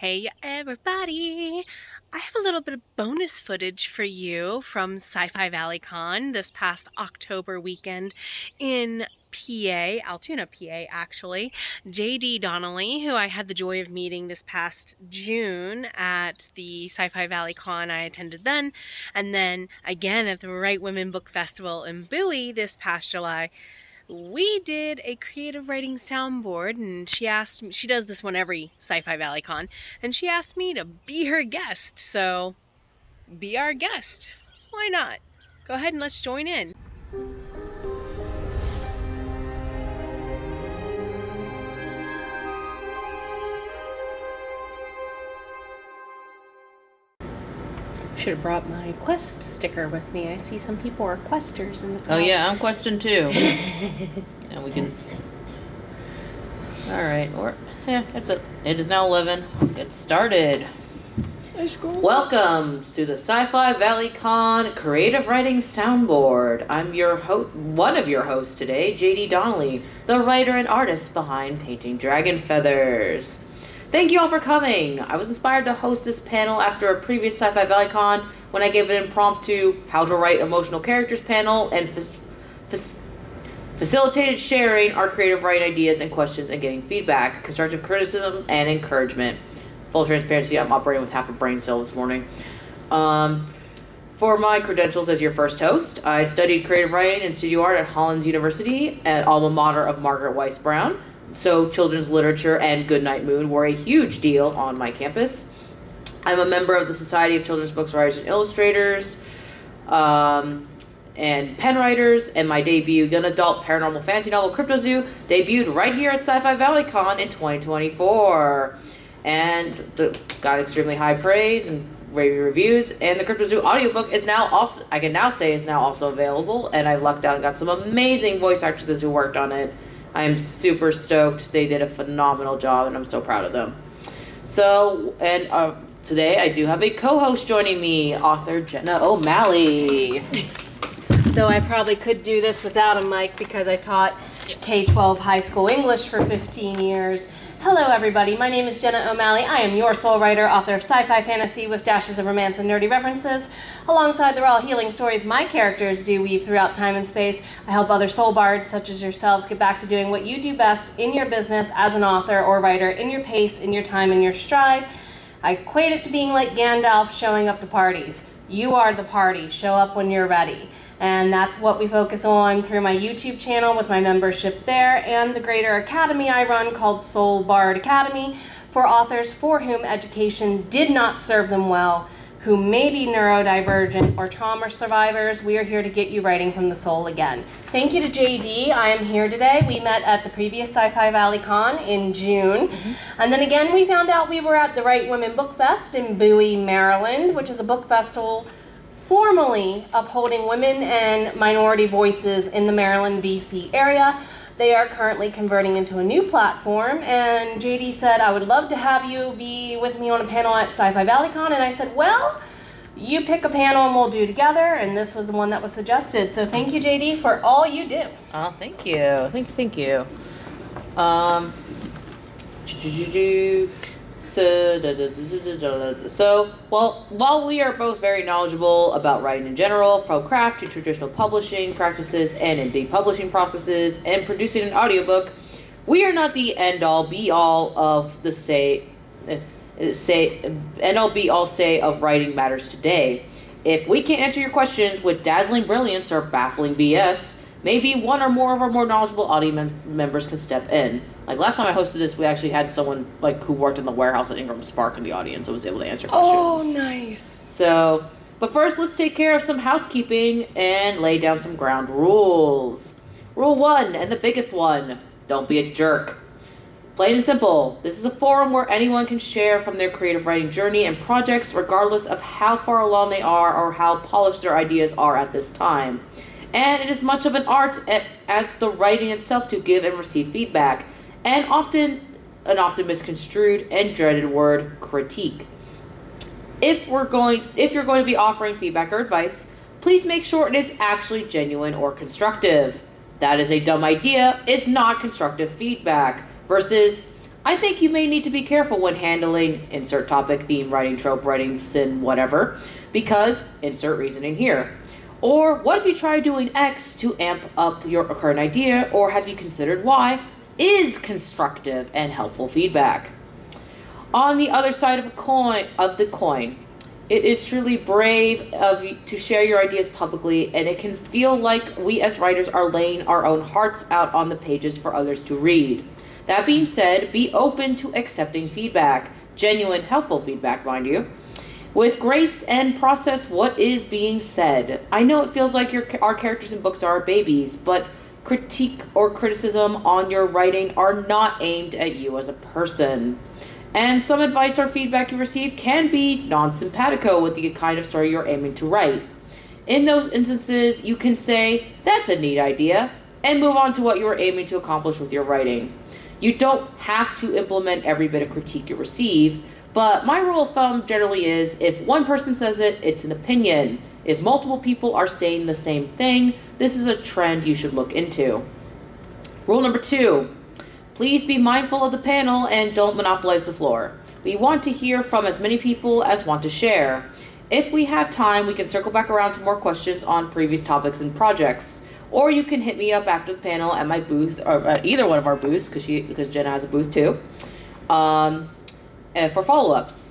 Hey everybody! I have a little bit of bonus footage for you from Sci-Fi Valley Con this past October weekend in PA, Altoona, PA actually. JD Donnelly, who I had the joy of meeting this past June at the Sci-Fi Valley Con I attended then, and then again at the Right Women Book Festival in Bowie this past July. We did a creative writing soundboard, and she asked me, she does this one every Sci-Fi Valley Con, and she asked me to be her guest, so be our guest. Why not? Go ahead and let's join in. Should have brought my Quest sticker with me. I see some people are Questers in the crowd. Oh yeah, I'm questing too. And we can. All right, it is now 11. Get started. Let's go. Welcome to the Sci-Fi Valley Con Creative Writing Soundboard. I'm your one of your hosts today, JD Donnelly, the writer and artist behind Painting Dragon Feathers. Thank you all for coming. I was inspired to host this panel after a previous Sci-Fi Valley Con when I gave an impromptu How to Write Emotional Characters panel and facilitated sharing our creative writing ideas and questions and getting feedback, constructive criticism, and encouragement. Full transparency, I'm operating with half a brain cell this morning. For my credentials as your first host, I studied creative writing and studio art at Hollins University, at alma mater of Margaret Weiss Brown. So children's literature and Goodnight Moon were a huge deal on my campus. I'm a member of the Society of Children's Books Writers and Illustrators and pen writers, and my debut young adult paranormal fantasy novel, Crypto Zoo, debuted right here at Sci-Fi Valley Con in 2024. And got extremely high praise and rave reviews, and the Crypto Zoo audiobook is now also, I can now say, is now also available, and I lucked out and got some amazing voice actresses who worked on it. I am super stoked. They did a phenomenal job, and I'm so proud of them. So, and today I do have a co-host joining me, author Jenna O'Malley. Though I probably could do this without a mic because I taught K-12 high school English for 15 years. Hello everybody, my name is Jenna O'Malley. I am your soul writer, author of sci-fi fantasy with dashes of romance and nerdy references. Alongside the raw healing stories my characters do weave throughout time and space, I help other soul bards such as yourselves get back to doing what you do best in your business as an author or writer, in your pace, in your time, in your stride. I equate it to being like Gandalf showing up to parties. You are the party, show up when you're ready. And that's what we focus on through my YouTube channel with my membership there and the greater academy I run called Soul Bard Academy for authors for whom education did not serve them well, who may be neurodivergent or trauma survivors. We are here to get you writing from the soul again. Thank you to JD. I am here today. We met at the previous Sci-Fi Valley Con in June. And then again, we found out we were at the Right Women Book Fest in Bowie, Maryland, which is a book festival formally upholding women and minority voices in the Maryland, D.C. area. They are currently converting into a new platform, and JD said, I would love to have you be with me on a panel at Sci-Fi Valley Con, and I said, well, you pick a panel and we'll do together, and this was the one that was suggested. So thank you, JD, for all you do. Oh, thank you. Thank you. So, while we are both very knowledgeable about writing in general, from craft to traditional publishing practices and indie publishing processes and producing an audiobook, we are not the end-all be-all of the end-all be-all say of writing matters today. If we can't answer your questions with dazzling brilliance or baffling BS, maybe one or more of our more knowledgeable audience members can step in. Like last time I hosted this, we actually had someone who worked in the warehouse at Ingram Spark in the audience and was able to answer questions. Oh, nice. So, but first let's take care of some housekeeping and lay down some ground rules. Rule 1, and the biggest one, don't be a jerk. Plain and simple, this is a forum where anyone can share from their creative writing journey and projects regardless of how far along they are or how polished their ideas are at this time. And it is much of an art as the writing itself to give and receive feedback, and often misconstrued and dreaded word, critique. If you're going to be offering feedback or advice, please make sure it is actually genuine or constructive. That is a dumb idea is not constructive feedback, versus I think you may need to be careful when handling insert topic, theme, writing, trope, writing, sin, whatever, because insert reasoning here. Or what if you try doing X to amp up your current idea, or have you considered Y is constructive and helpful feedback? On the other side of the coin, it is truly brave of you to share your ideas publicly, and it can feel like we as writers are laying our own hearts out on the pages for others to read. That being said, be open to accepting feedback, genuine, helpful feedback, mind you, with grace and process what is being said. I know it feels like our characters in books are our babies, but critique or criticism on your writing are not aimed at you as a person. And some advice or feedback you receive can be non-simpatico with the kind of story you're aiming to write. In those instances, you can say, that's a neat idea, and move on to what you are aiming to accomplish with your writing. You don't have to implement every bit of critique you receive, but my rule of thumb generally is, if one person says it, it's an opinion. If multiple people are saying the same thing, this is a trend you should look into. Rule number 2. Please be mindful of the panel and don't monopolize the floor. We want to hear from as many people as want to share. If we have time, we can circle back around to more questions on previous topics and projects. Or you can hit me up after the panel at my booth, or at either one of our booths, because Jenna has a booth too, for follow-ups.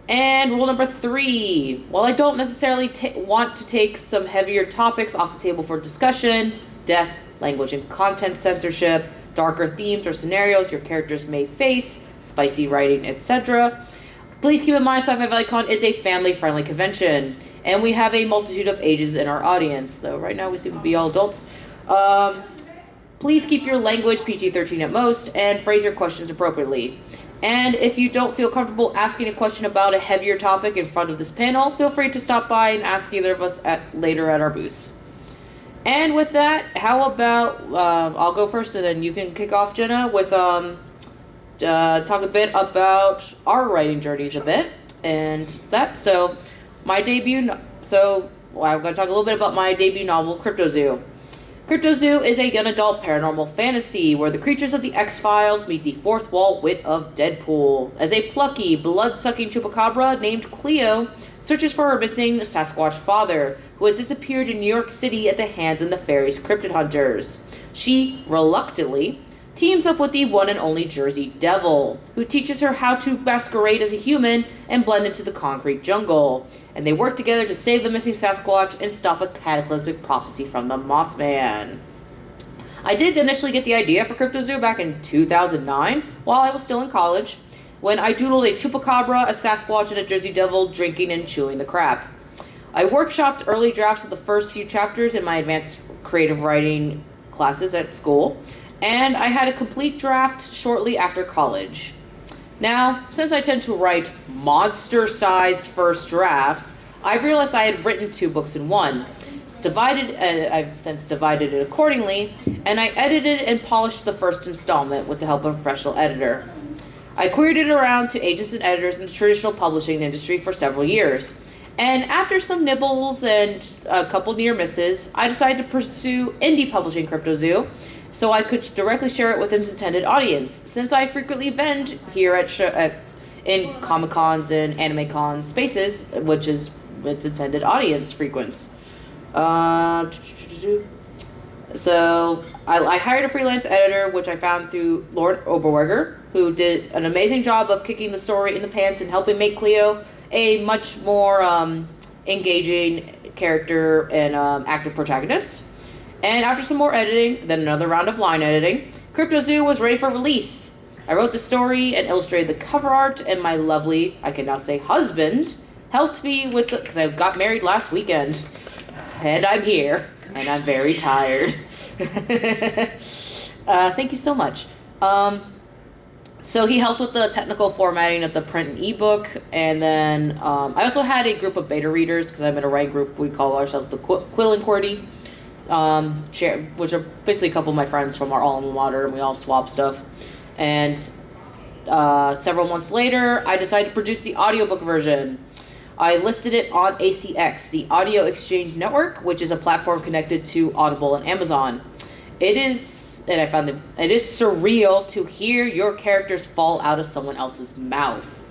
And rule number 3, while I don't necessarily want to take some heavier topics off the table for discussion, death, language and content censorship, darker themes or scenarios your characters may face, spicy writing, etc., please keep in mind Sci-Fi Valley Con is a family-friendly convention, and we have a multitude of ages in our audience, though right now we seem to be all adults. Please keep your language PG-13 at most, and phrase your questions appropriately. And if you don't feel comfortable asking a question about a heavier topic in front of this panel, feel free to stop by and ask either of us later at our booths. And with that, how about, I'll go first and then you can kick off, Jenna, with talk a bit about our writing journeys a bit. And that, so my debut, I'm going to talk a little bit about my debut novel, Cryptozoo. Cryptozoo is a young adult paranormal fantasy where the creatures of the X-Files meet the fourth wall wit of Deadpool as a plucky, blood-sucking chupacabra named Cleo searches for her missing Sasquatch father, who has disappeared in New York City at the hands of nefarious cryptid hunters. She, reluctantly, teams up with the one and only Jersey Devil, who teaches her how to masquerade as a human and blend into the concrete jungle. And they work together to save the missing Sasquatch and stop a cataclysmic prophecy from the Mothman. I did initially get the idea for Cryptozoo back in 2009, while I was still in college, when I doodled a chupacabra, a Sasquatch, and a Jersey Devil drinking and chewing the crap. I workshopped early drafts of the first few chapters in my advanced creative writing classes at school, and I had a complete draft shortly after college. Now, since I tend to write monster-sized first drafts, I realized I had written 2 books in one. I've since divided it accordingly, and I edited and polished the first installment with the help of a professional editor. I queried it around to agents and editors in the traditional publishing industry for several years, and after some nibbles and a couple near misses, I decided to pursue indie publishing Cryptozoo, so I could directly share it with its intended audience, since I frequently vend here in Comic-Cons and Anime Con spaces, which is its intended audience frequents. So I hired a freelance editor, which I found through Lord Oberweger, who did an amazing job of kicking the story in the pants and helping make Cleo a much more engaging character and active protagonist. And after some more editing, then another round of line editing, Cryptozoo was ready for release. I wrote the story and illustrated the cover art, and my lovely, I can now say husband, helped me with because I got married last weekend. And I'm here, and I'm very tired. Thank you so much. So he helped with the technical formatting of the print and ebook, and then I also had a group of beta readers, because I'm in a writing group, we call ourselves the Quill and Qwerty. Which are basically a couple of my friends from our alma mater, and we all swap stuff. And several months later, I decided to produce the audiobook version. I listed it on ACX, the Audio Exchange Network, which is a platform connected to Audible and Amazon. It is and I found it is surreal to hear your characters fall out of someone else's mouth.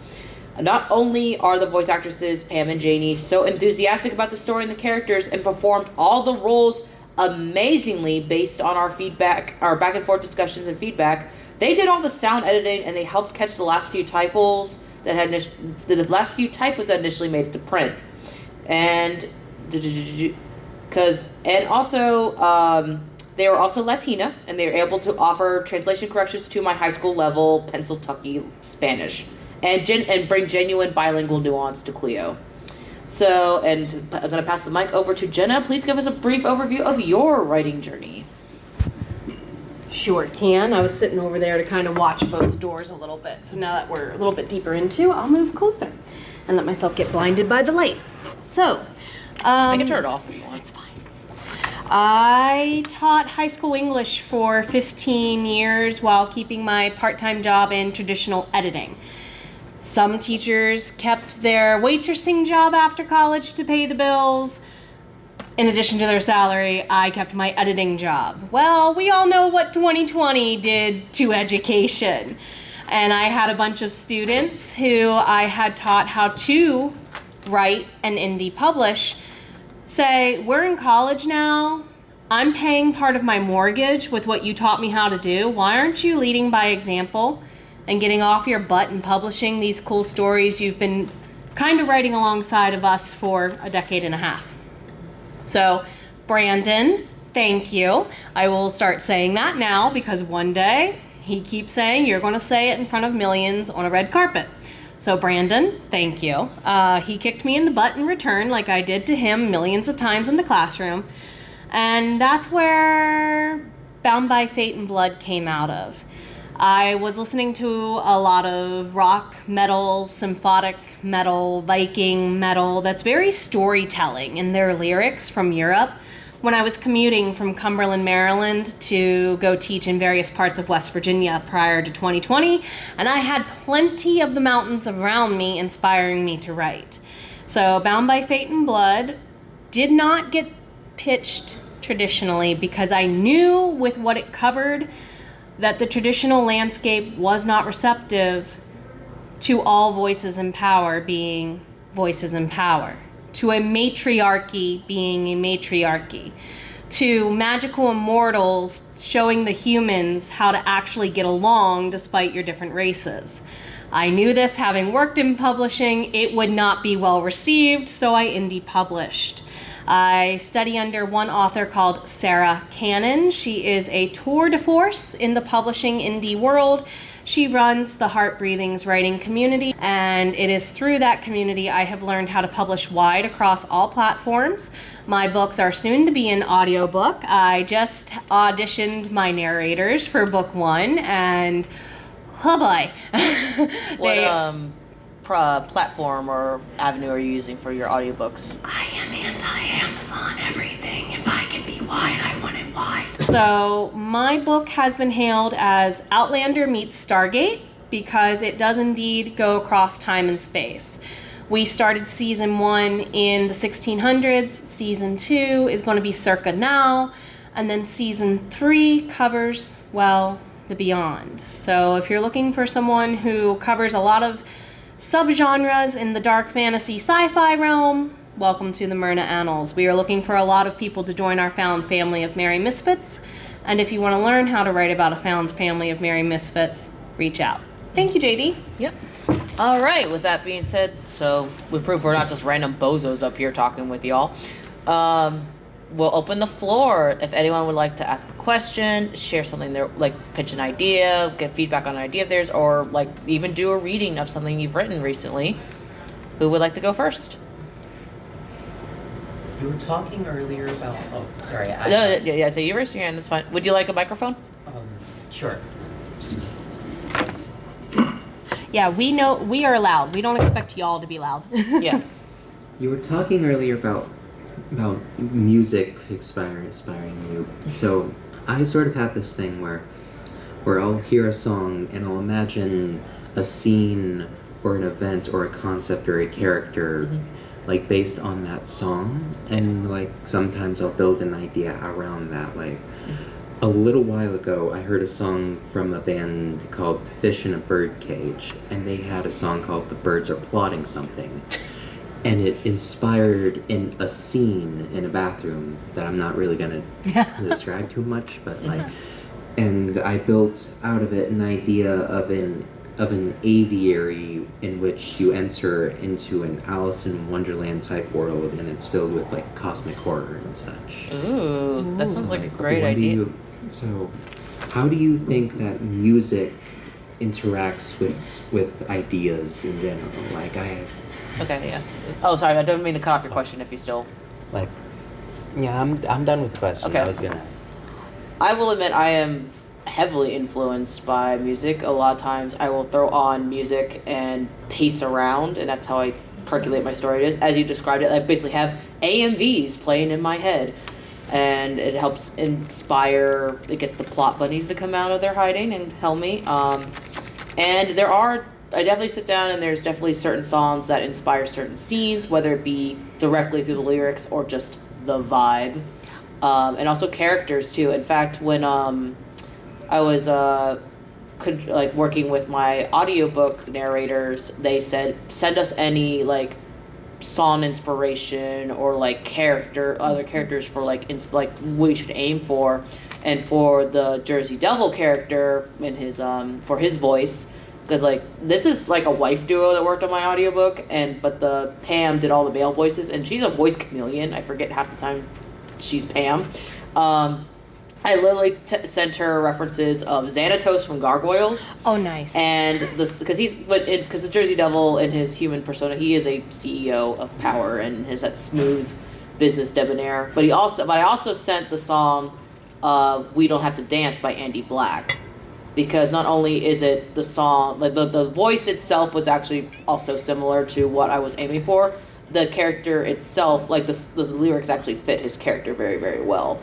Not only are the voice actresses, Pam and Janie, so enthusiastic about the story and the characters and performed all the roles amazingly based on our feedback, our back and forth discussions and feedback, they did all the sound editing and they helped catch the last few typos that had the last few typos that initially made it to print. And also they were also Latina, and they were able to offer translation corrections to my high school level Pennsylvania Spanish, and bring genuine bilingual nuance to Cleo. So, and I'm going to pass the mic over to Jenna. Please give us a brief overview of your writing journey. Sure can. I was sitting over there to kind of watch both doors a little bit. So now that we're a little bit deeper into, I'll move closer and let myself get blinded by the light. So, I can turn it off if you want. It's fine. I taught high school English for 15 years while keeping my part-time job in traditional editing. Some teachers kept their waitressing job after college to pay the bills. In addition to their salary, I kept my editing job. Well, we all know what 2020 did to education. And I had a bunch of students who I had taught how to write and indie publish say, we're in college now, I'm paying part of my mortgage with what you taught me how to do. Why aren't you leading by example and getting off your butt and publishing these cool stories you've been kind of writing alongside of us for a decade and a half? So, Brandon, thank you. I will start saying that now because one day he keeps saying you're going to say it in front of millions on a red carpet. So Brandon, thank you. He kicked me in the butt in return like I did to him millions of times in the classroom. And that's where Bound by Fate and Blood came out of. I was listening to a lot of rock metal, symphonic metal, Viking metal that's very storytelling in their lyrics from Europe when I was commuting from Cumberland, Maryland to go teach in various parts of West Virginia prior to 2020, and I had plenty of the mountains around me inspiring me to write. So Bound by Fate and Blood did not get pitched traditionally because I knew with what it covered that the traditional landscape was not receptive to all voices in power being voices in power, to a matriarchy being a matriarchy, to magical immortals showing the humans how to actually get along despite your different races. I knew this, having worked in publishing, it would not be well received, so I indie published. I study under one author called Sarah Cannon. She is a tour de force in the publishing indie world. She runs the Heart Breathings writing community, and it is through that community I have learned how to publish wide across all platforms. My books are soon to be an audiobook. I just auditioned my narrators for book 1, and oh boy. What platform or avenue are you using for your audiobooks? I am anti-Amazon everything. If I can be wide, I want it wide. So my book has been hailed as Outlander meets Stargate because it does indeed go across time and space. We started season 1 in the 1600s. Season 2 is going to be circa now. And then season 3 covers, well, the beyond. So if you're looking for someone who covers a lot of subgenres in the dark fantasy sci-fi realm, welcome to the Myrna Annals. We are looking for a lot of people to join our found family of merry misfits, and if you want to learn how to write about a found family of merry misfits, reach out. Thank you, JD. Yep. All right, with that being said, so we prove we're not just random bozos up here talking with y'all. We'll open the floor. If anyone would like to ask a question, share something there, like pitch an idea, get feedback on an idea of theirs, or like even do a reading of something you've written recently, who would like to go first? You were talking earlier about. Oh, sorry. Yeah. So you raised your hand. That's fine. Would you like a microphone? Sure. Yeah, we know we are loud. We don't expect y'all to be loud. Yeah. You were talking earlier about music inspiring you. So I sort of have this thing where I'll hear a song and I'll imagine a scene or an event or a concept or a character like based on that song, and like sometimes I'll build an idea around that. Like a little while ago, I heard a song from a band called Fish in a Birdcage, and they had a song called The Birds Are Plotting Something. And it inspired in a scene in a bathroom that I'm not really going to describe too much, but like, and I built out of it an idea of an aviary in which you enter into an Alice in Wonderland type world, and it's filled with like cosmic horror and such. Ooh, that sounds like a great What do idea. So, how do you think that music interacts with ideas in general? Like Okay, yeah. Oh, sorry, I don't mean to cut off your question if you still... Like, yeah, I'm done with the question. Okay. I was gonna. I will admit I am heavily influenced by music. A lot of times I will throw on music and pace around, and that's how I percolate my story. It is, as you described it, I basically have AMVs playing in my head, and it helps inspire, it gets the plot bunnies to come out of their hiding and help me. And there are, I definitely sit down and there's definitely certain songs that inspire certain scenes, whether it be directly through the lyrics or just the vibe. And also characters too. In fact, when I was like working with my audiobook narrators, they said send us any like song inspiration or like other characters for like we should aim for. And for the Jersey Devil character in his for his voice, because like this is like a wife duo that worked on my audiobook, but the Pam did all the male voices, and she's a voice chameleon. I forget half the time she's Pam. I literally sent her references of Xanatos from Gargoyles. Oh, nice. And this, because the Jersey Devil in his human persona, he is a CEO of power and has that smooth business debonair. But I also sent the song "We Don't Have to Dance" by Andy Black, because not only is it the song, like the voice itself was actually also similar to what I was aiming for. The character itself, like the lyrics actually fit his character very, very well.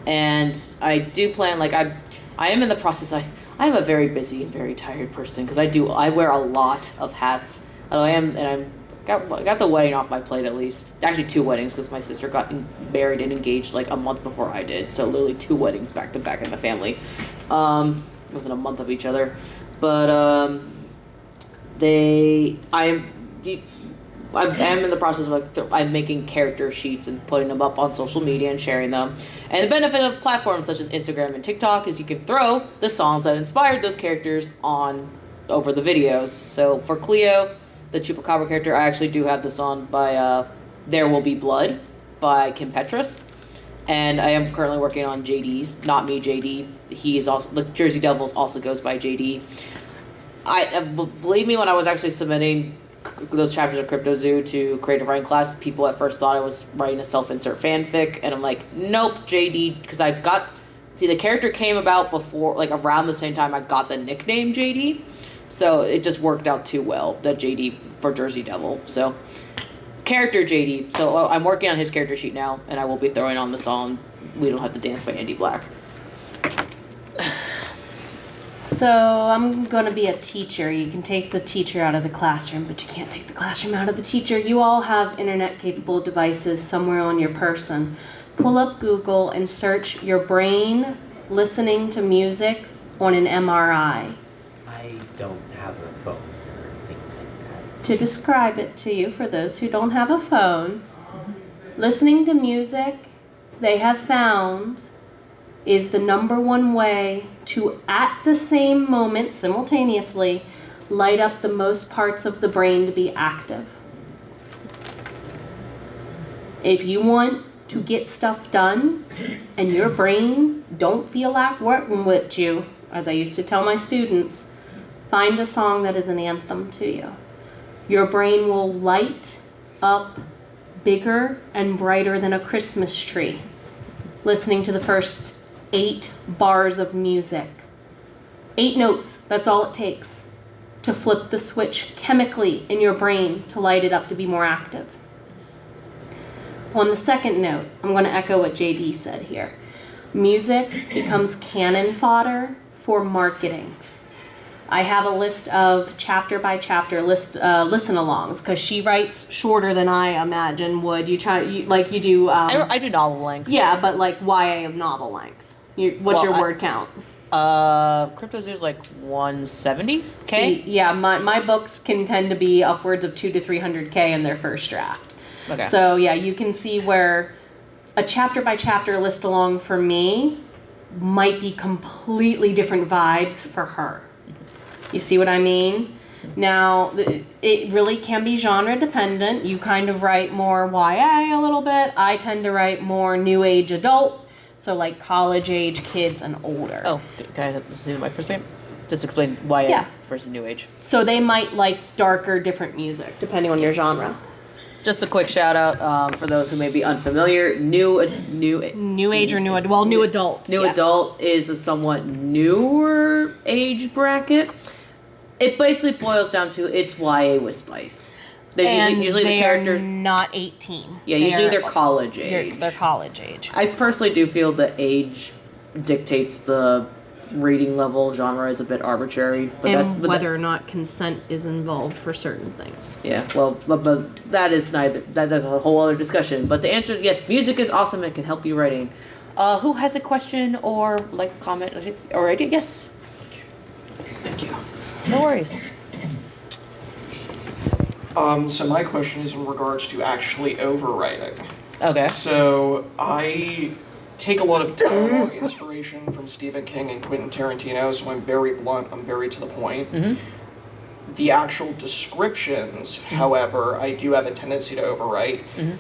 And I do plan, like I am in the process. I am a very busy and very tired person because I wear a lot of hats. I got the wedding off my plate at least. Actually, 2 weddings because my sister got married and engaged like a month before I did. So literally 2 weddings back to back in the family, within a month of each other. But I am in the process of I'm making character sheets and putting them up on social media and sharing them. And the benefit of platforms such as Instagram and TikTok is you can throw the songs that inspired those characters over the videos. So for Cleo, the Chupacabra character, I actually do have the song by There Will Be Blood by Kim Petras. And I am currently working on JD's, not me, JD. He is also, the Jersey Devils also goes by JD. Believe me, when I was actually submitting those chapters of CryptoZoo to Creative Writing class, people at first thought I was writing a self-insert fanfic, and I'm like, nope, JD, because the character came about before, like around the same time I got the nickname JD, so it just worked out too well, that JD for Jersey Devil. So character JD, so I'm working on his character sheet now, and I will be throwing on the song We Don't Have to Dance by Andy Black. So I'm going to be a teacher. You can take the teacher out of the classroom, but you can't take the classroom out of the teacher. You all have internet-capable devices somewhere on your person. Pull up Google and search your brain listening to music on an MRI. I don't have a phone or things like that. To describe it to you, for those who don't have a phone, listening to music, they have found, is the #1 way to, at the same moment, simultaneously, light up the most parts of the brain to be active. If you want to get stuff done and your brain don't feel like working with you, as I used to tell my students, find a song that is an anthem to you. Your brain will light up bigger and brighter than a Christmas tree listening to the first 8 bars of music. 8 notes, that's all it takes to flip the switch chemically in your brain to light it up to be more active. On the second note, I'm going to echo what JD said here. Music becomes cannon fodder for marketing. I have a list of chapter by chapter listen-alongs because she writes shorter than I imagine would. You do. I do novel length. Yeah, but like YA of novel length. What's your Well, word count? CryptoZoo's like 170K. See, yeah, my books can tend to be upwards of 200 to 300K in their first draft. Okay. So yeah, you can see where a chapter by chapter list along for me might be completely different vibes for her. You see what I mean? Now, it really can be genre dependent. You kind of write more YA a little bit. I tend to write more new age adult, so like college age kids and older. Oh, can I see the mic for a second? Just explain YA Yeah. versus new age. So they might like darker, different music depending on your genre. Just a quick shout out for those who may be unfamiliar. New New age or new adult. New yes. adult is a somewhat newer age bracket. It basically boils down to it's YA with spice. And usually the they characters are not 18. Yeah, usually they're college age. They're college age. I personally do feel that age dictates the reading level. Genre is a bit arbitrary, And whether or not consent is involved for certain things. Yeah, well, but that is neither. That's a whole other discussion. But the answer, yes, music is awesome. It can help you writing. Who has a question or like comment or idea? Yes. Thank you. No worries. So my question is in regards to actually overwriting. Okay. So I take a lot of dialogue inspiration from Stephen King and Quentin Tarantino, so I'm very blunt, I'm very to the point. Mm-hmm. The actual descriptions, however, I do have a tendency to overwrite. Mm-hmm.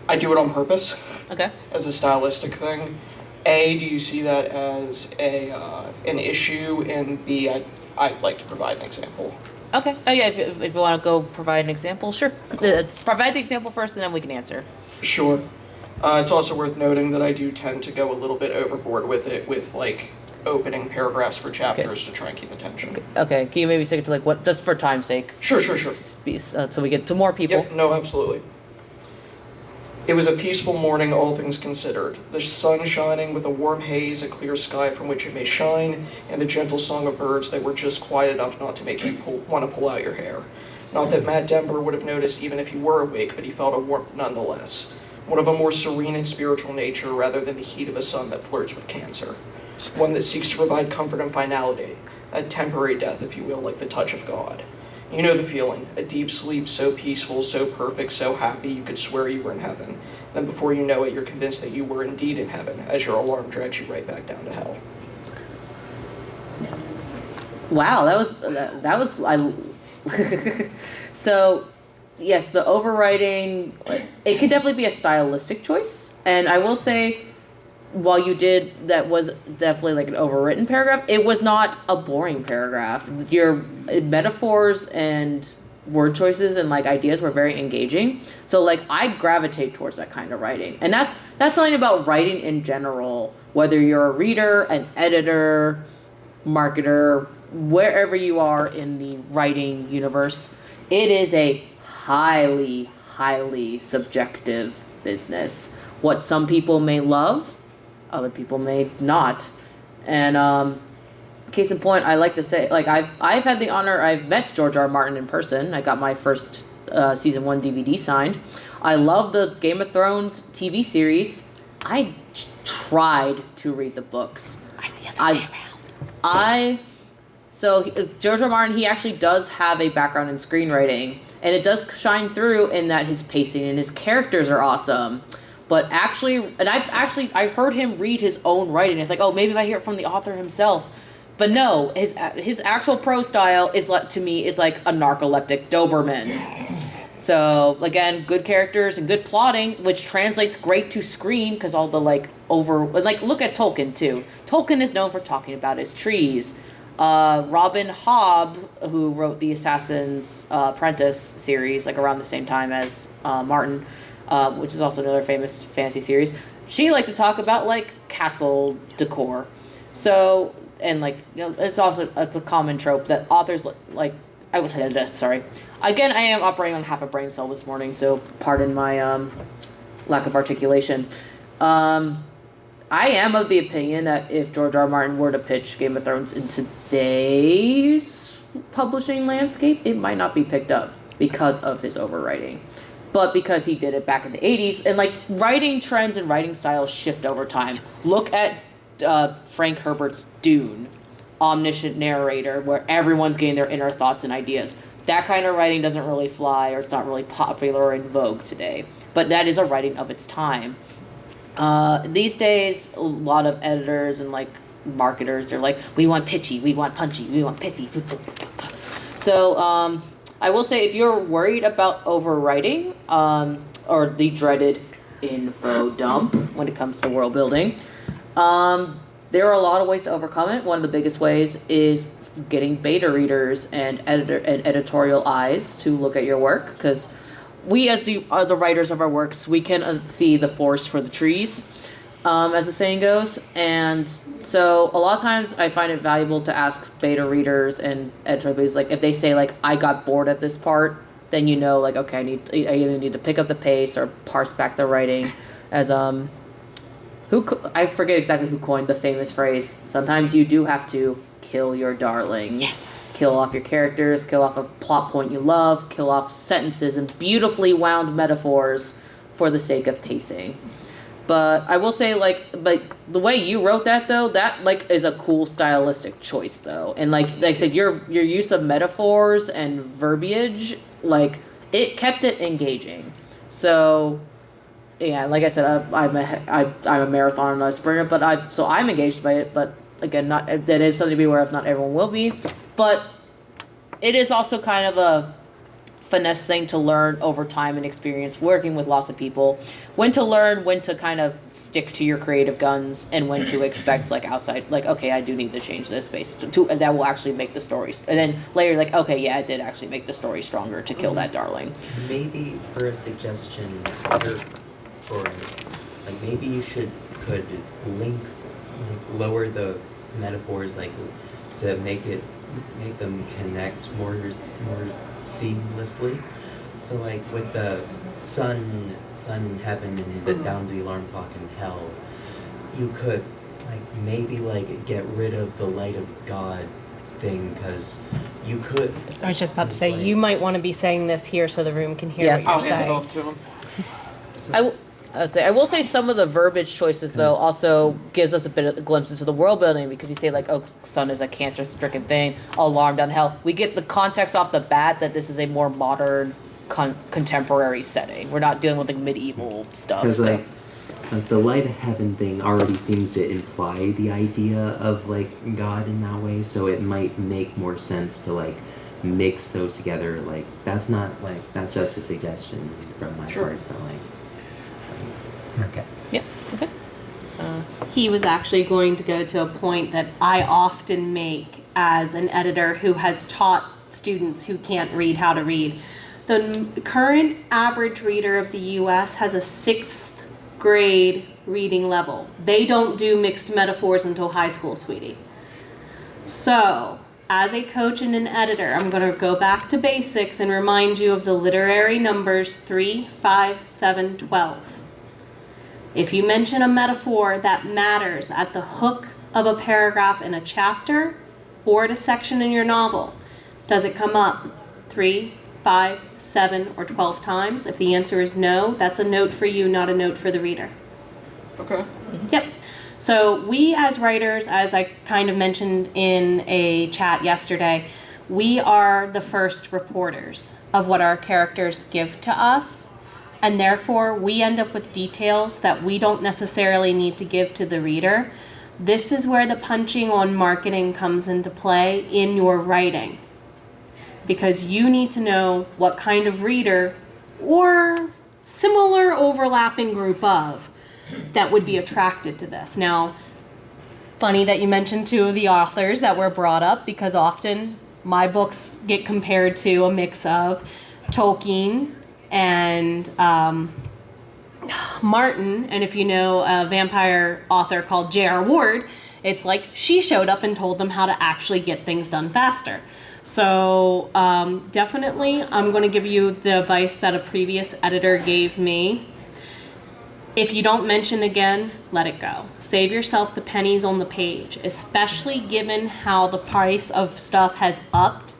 I do it on purpose. Okay. As a stylistic thing. A, do you see that as an issue? And B, I'd like to provide an example. Okay. Oh yeah. If you want to go provide an example, sure. Let's provide the example first, and then we can answer. Sure. It's also worth noting that I do tend to go a little bit overboard with it, with like opening paragraphs for chapters to try and keep attention. Okay. Can you maybe stick it to like what, just for time's sake? Sure. So we get to more people. Yep, no, absolutely. It was a peaceful morning, all things considered. The sun shining with a warm haze, a clear sky from which it may shine, and the gentle song of birds that were just quiet enough not to make you want to pull out your hair. Not that Matt Denver would have noticed even if he were awake, but he felt a warmth nonetheless. One of a more serene and spiritual nature rather than the heat of a sun that flirts with cancer. One that seeks to provide comfort and finality, a temporary death, if you will, like the touch of God. You know the feeling, a deep sleep so peaceful, so perfect, so happy you could swear you were in heaven. Then before you know it, you're convinced that you were indeed in heaven, as your alarm drags you right back down to hell. Wow, that was so yes, the overwriting, it could definitely be a stylistic choice. And I will say, while you did, that was definitely like an overwritten paragraph, it was not a boring paragraph. Your metaphors and word choices and like ideas were very engaging. So like I gravitate towards that kind of writing. And that's something about writing in general, whether you're a reader, an editor, marketer, wherever you are in the writing universe, it is a highly, highly subjective business. What some people may love, other people may not. And case in point, I like to say, like I've had the honor, I've met George R. R. Martin in person. I got my first season 1 DVD signed. I love the Game of Thrones TV series. I tried to read the books. I'm the other way around. So George R. R. Martin, he actually does have a background in screenwriting, and it does shine through in that his pacing and his characters are awesome. But actually, and I heard him read his own writing. It's like, oh, maybe if I hear it from the author himself. But no, his actual prose style is like, to me, is like a narcoleptic Doberman. So again, good characters and good plotting, which translates great to screen because all the like look at Tolkien too. Tolkien is known for talking about his trees. Robin Hobb, who wrote the Assassin's Apprentice series, like around the same time as Martin, which is also another famous fantasy series, she liked to talk about like castle decor. So, and like, you know, it's a common trope that authors like. Sorry. Again, I am operating on half a brain cell this morning, so pardon my lack of articulation. I am of the opinion that if George R. R. Martin were to pitch Game of Thrones in today's publishing landscape, it might not be picked up because of his overwriting. But because he did it back in the 80s, and like writing trends and writing styles shift over time. Look at Frank Herbert's Dune, omniscient narrator, where everyone's getting their inner thoughts and ideas. That kind of writing doesn't really fly, or it's not really popular or in vogue today. But that is a writing of its time. These days, a lot of editors and like marketers, they're like, we want pitchy, we want punchy, we want pithy. So I will say, if you're worried about overwriting, or the dreaded info dump when it comes to world building, there are a lot of ways to overcome it. One of the biggest ways is getting beta readers and editorial eyes to look at your work, because we, as the writers of our works, we can see the forest for the trees, as the saying goes. And so a lot of times I find it valuable to ask beta readers and editorials, like, if they say like, I got bored at this part, then you know, like, okay, I either need to pick up the pace or parse back the writing. As I forget exactly who coined the famous phrase, sometimes you do have to kill your darlings. Yes. Kill off your characters, kill off a plot point you love, kill off sentences and beautifully wound metaphors for the sake of pacing. But I will say, like the way you wrote that, though, that like is a cool stylistic choice, though. And like I said, your use of metaphors and verbiage, like, it kept it engaging. So yeah, like I said, I'm a marathon and a sprinter, but I'm engaged by it. But again, that is something to be aware of. Not everyone will be, but it is also kind of a finesse thing to learn over time and experience working with lots of people. When to learn, when to kind of stick to your creative guns, and when to expect like outside, like, okay, I do need to change this space to that will actually make the stories. And then later, like, okay, yeah, it did actually make the story stronger to kill that darling. Maybe for a suggestion, or like maybe you could lower the metaphors, like, to make them connect more seamlessly. So like with the sun in heaven and the down to the alarm clock in hell, you could like maybe like get rid of the light of God thing, because you could. I was just about to say, like, you might want to be saying this here so the room can hear what you're I'll saying. hand it off to him. I will say some of the verbiage choices, though, also gives us a bit of a glimpse into the world building, because you say, like, oh, sun is a cancer-stricken thing, alarm down hell. We get the context off the bat that this is a more modern, contemporary setting. We're not dealing with, like, medieval stuff. Because, So. like, the light of heaven thing already seems to imply the idea of, like, God in that way, so it might make more sense to, like, mix those together. Like, that's not, like, that's just a suggestion from my Sure. part, but, like... Okay. Yep. Okay. He was actually going to go to a point that I often make as an editor who has taught students who can't read how to read. The current average reader of the U.S. has a 6th grade reading level. They don't do mixed metaphors until high school, sweetie. So, as a coach and an editor, I'm going to go back to basics and remind you of the literary numbers 3, 5, 7, 12. If you mention a metaphor that matters at the hook of a paragraph in a chapter or at a section in your novel, does it come up 3, 5, 7, or 12 times? If the answer is no, that's a note for you, not a note for the reader. Okay. Yep. So we as writers, as I kind of mentioned in a chat yesterday, we are the first reporters of what our characters give to us. And therefore, we end up with details that we don't necessarily need to give to the reader. This is where the punching on marketing comes into play in your writing. Because you need to know what kind of reader or similar overlapping group of that would be attracted to this. Now, funny that you mentioned 2 of the authors that were brought up, because often my books get compared to a mix of Tolkien and Martin, and if you know a vampire author called J.R. Ward, it's like she showed up and told them how to actually get things done faster. So definitely I'm going to give you the advice that a previous editor gave me. If you don't mention again, let it go. Save yourself the pennies on the page, especially given how the price of stuff has upped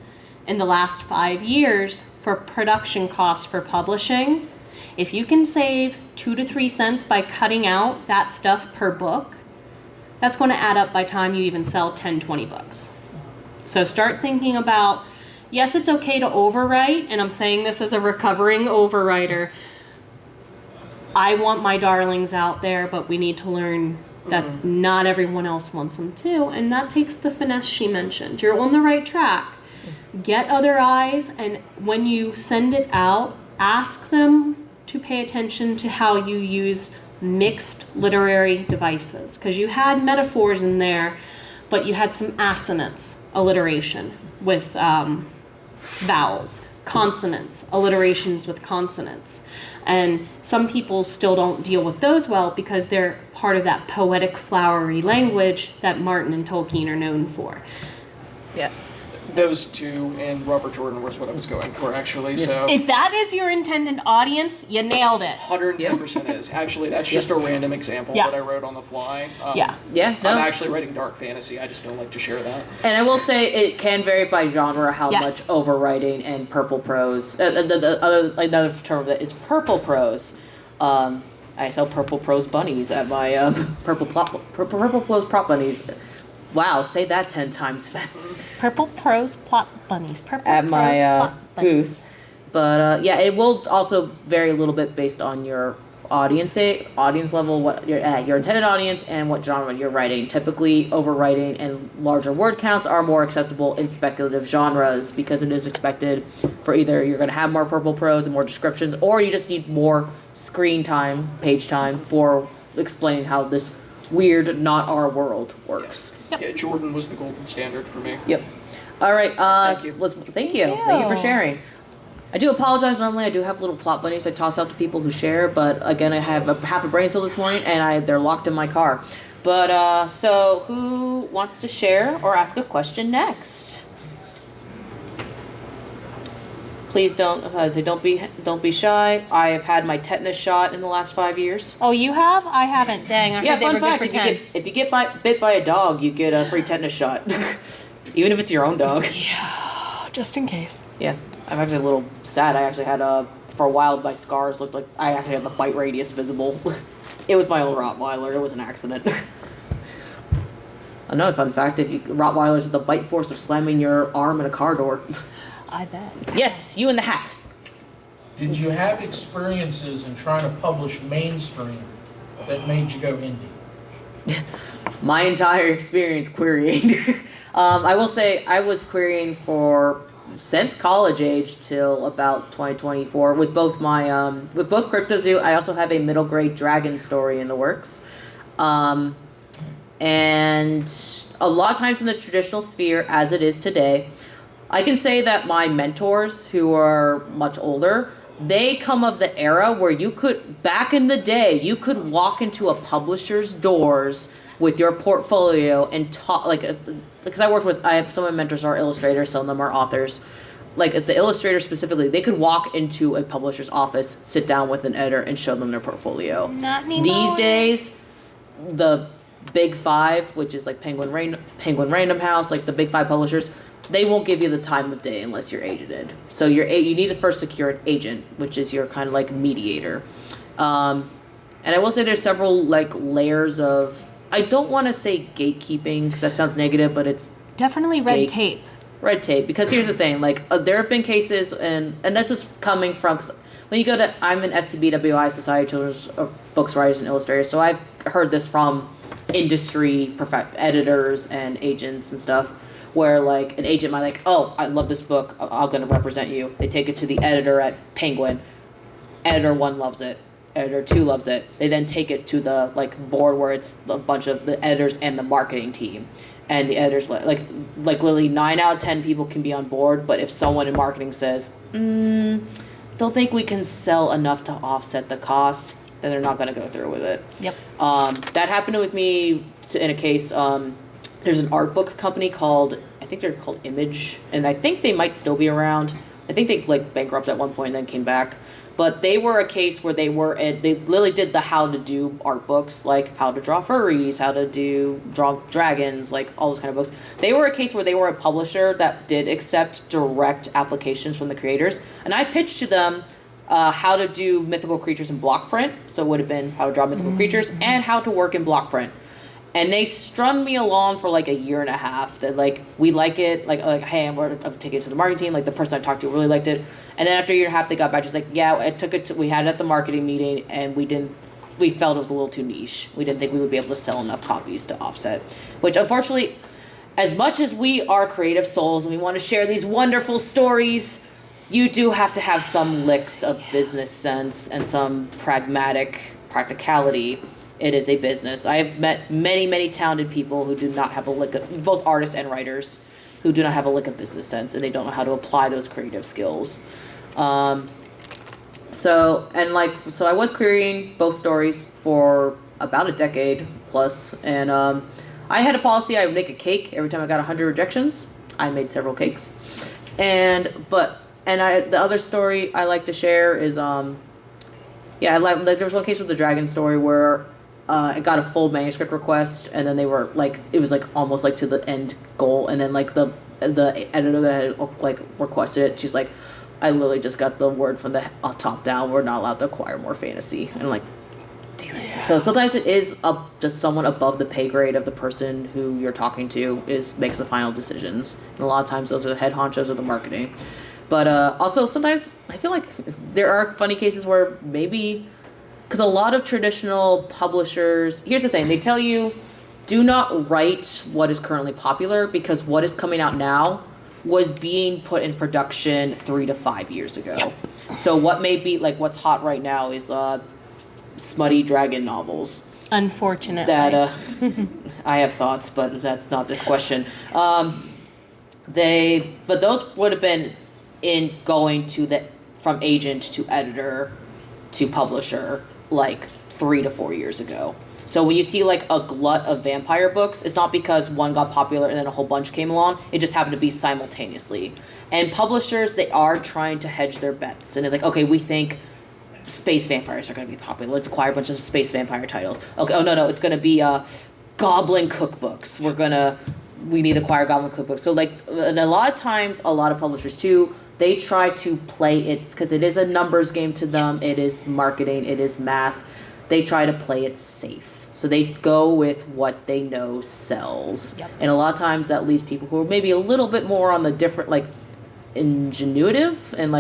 in the last 5 years for production costs for publishing. If you can save 2 to 3 cents by cutting out that stuff per book, That's going to add up by the time you even sell 10, 20 books. So start thinking about, yes, it's okay to overwrite, and I'm saying this as a recovering overwriter. I want my darlings out there, but we need to learn that not everyone else wants them too, and that takes the finesse she mentioned. You're on the right track. Get other eyes, and when you send it out, ask them to pay attention to how you use mixed literary devices, because you had metaphors in there, but you had some assonance alliteration with vowels, consonants, alliterations with consonants. And some people still don't deal with those well because they're part of that poetic, flowery language that Martin and Tolkien are known for. Yeah. Those two and Robert Jordan was what I was going for, actually. So If that is your intended audience, you nailed it. 110% is. Actually, that's just a random example that I wrote on the fly. Yeah. No. I'm actually writing dark fantasy. I just don't like to share that. And I will say it can vary by genre how Yes. much overwriting and purple prose. Another term that is purple prose. I sell purple prose bunnies at my purple prose prop bunnies. Wow, say that 10 times fast. Purple prose plot bunnies. Purple At prose my plot bunnies. booth. But yeah, it will also vary a little bit based on your audience level, what your intended audience, and what genre you're writing. Typically, overwriting and larger word counts are more acceptable in speculative genres because it is expected for either you're going to have more purple prose and more descriptions, or you just need more screen time, page time for explaining how this weird, not our world works. Yeah, Jordan was the golden standard for me. Yep. All right. Thank you. Thank you for sharing. I do apologize. Normally, I do have little plot bunnies I toss out to people who share, but again, I have half a brain cell this morning, and they're locked in my car. But so who wants to share or ask a question next? Please don't be shy. I have had my tetanus shot in the last 5 years. Oh, you have? I haven't. Dang, I heard they were good for 10. If you get bit by a dog, you get a free tetanus shot, even if it's your own dog. Yeah, just in case. Yeah, I'm actually a little sad. I actually had for a while my scars looked like I actually had the bite radius visible. It was my own Rottweiler. It was an accident. Another fun fact: Rottweilers have the bite force of slamming your arm in a car door. I bet. Yes, you in the hat. Did you have experiences in trying to publish mainstream that made you go indie? My entire experience querying. I will say I was querying since college age till about 2024 with both CryptoZoo. I also have a middle grade dragon story in the works. And a lot of times in the traditional sphere, as it is today, I can say that my mentors, who are much older, they come of the era where back in the day, you could walk into a publisher's doors with your portfolio and talk, because I have some of my mentors are illustrators, some of them are authors. Like the illustrator specifically, they could walk into a publisher's office, sit down with an editor, and show them their portfolio. Not anymore. These days, the big five, which is like Penguin Random House, like the big five publishers, they won't give you the time of day unless you're agented. So you need to first secure an agent, which is your kind of like mediator. And I will say there's several like layers of, I don't want to say gatekeeping because that sounds negative, but it's Definitely red tape. Red tape, because here's the thing, like there have been cases, and this is coming from, when you go to, I'm an SCBWI, Society of Children's Books Writers and Illustrators, so I've heard this from industry editors and agents and stuff, where like an agent might like, oh, I love this book, I'm going to represent you. They take it to the editor at Penguin. Editor 1 loves it. Editor 2 loves it. They then take it to the like board where it's a bunch of the editors and the marketing team. And the editors, like literally 9 out of 10 people can be on board, but if someone in marketing says, don't think we can sell enough to offset the cost, then they're not going to go through with it. Yep. That happened with me in a case. There's an art book company I think they're called Image, and I think they might still be around. I think they like bankrupted at one point and then came back. But they were a case where they literally did the how to do art books, like how to draw furries, how to draw dragons, like all those kind of books. They were a case where they were a publisher that did accept direct applications from the creators. And I pitched to them how to do mythical creatures in block print. So it would have been how to draw mythical creatures and how to work in block print. And they strung me along for like a year and a half. That like we like it, like hey, I'm taking it to the marketing team. Like the person I talked to really liked it. And then after a year and a half, they got back. Just like yeah, I took it. We had it at the marketing meeting, and we felt it was a little too niche. We didn't think we would be able to sell enough copies to offset. Which unfortunately, as much as we are creative souls and we want to share these wonderful stories, you do have to have some licks of business sense and some practicality. It is a business. I have met many, many talented people who do not have a lick of, both artists and writers, who do not have a lick of business sense, and they don't know how to apply those creative skills. So I was querying both stories for about a decade plus, and I had a policy. I would make a cake every time I got 100 rejections. I made several cakes, the other story I like to share is there was one case with the dragon story where I got a full manuscript request, and then they were like, it was like almost like to the end goal, and then like the editor that had like requested it, she's like, I literally just got the word from the top down, we're not allowed to acquire more fantasy. And I'm like, damn it. Yeah. So sometimes it is just someone above the pay grade of the person who you're talking to makes the final decisions. And a lot of times those are the head honchos of the marketing. But also sometimes I feel like there are funny cases where maybe, because a lot of traditional publishers, here's the thing, they tell you, do not write what is currently popular, because what is coming out now was being put in production 3 to 5 years ago. Yep. So what may be, like what's hot right now is smutty dragon novels. Unfortunately. That, I have thoughts, but that's not this question. But those would have been in going from agent to editor to publisher like 3 to 4 years ago. So when you see like a glut of vampire books, it's not because one got popular and then a whole bunch came along. It just happened to be simultaneously. And publishers, they are trying to hedge their bets. And they're like, okay, we think space vampires are going to be popular. Let's acquire a bunch of space vampire titles. Okay, oh no, it's going to be goblin cookbooks. We need to acquire goblin cookbooks. So like, and a lot of times, a lot of publishers too, they try to play it, because it is a numbers game to them. Yes. It is marketing. It is math. They try to play it safe. So they go with what they know sells. Yep. And a lot of times that leaves people who are maybe a little bit more on the different, like, ingenuitive and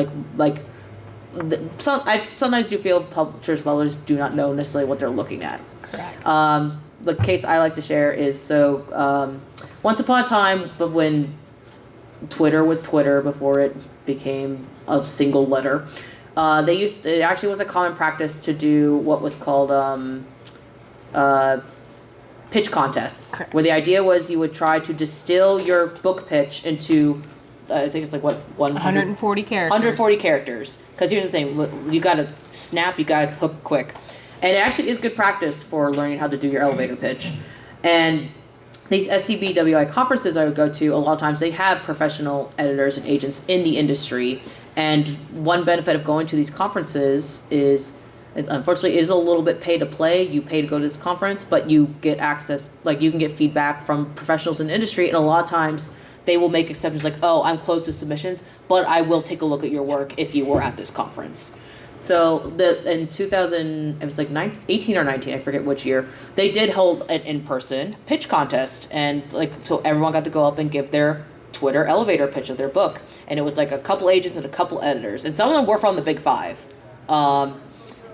sometimes you feel publishers do not know necessarily what they're looking at. Correct. The case I like to share is once upon a time, but when Twitter was Twitter before it became a single letter, it actually was a common practice to do what was called pitch contests. Correct. Where the idea was you would try to distill your book pitch into I think it's like 140 characters. 140 characters. Because here's the thing, you gotta snap, you gotta hook quick. And it actually is good practice for learning how to do your elevator pitch. And these SCBWI conferences I would go to, a lot of times they have professional editors and agents in the industry. And one benefit of going to these conferences is, unfortunately, it is a little bit pay to play. You pay to go to this conference, but you get access, like you can get feedback from professionals in the industry. And a lot of times they will make exceptions like, oh, I'm closed to submissions, but I will take a look at your work if you were at this conference. So in 2000, it was like 18 or 19, I forget which year, they did hold an in-person pitch contest. And so everyone got to go up and give their Twitter elevator pitch of their book. And it was like a couple agents and a couple editors. And some of them were from the Big Five. And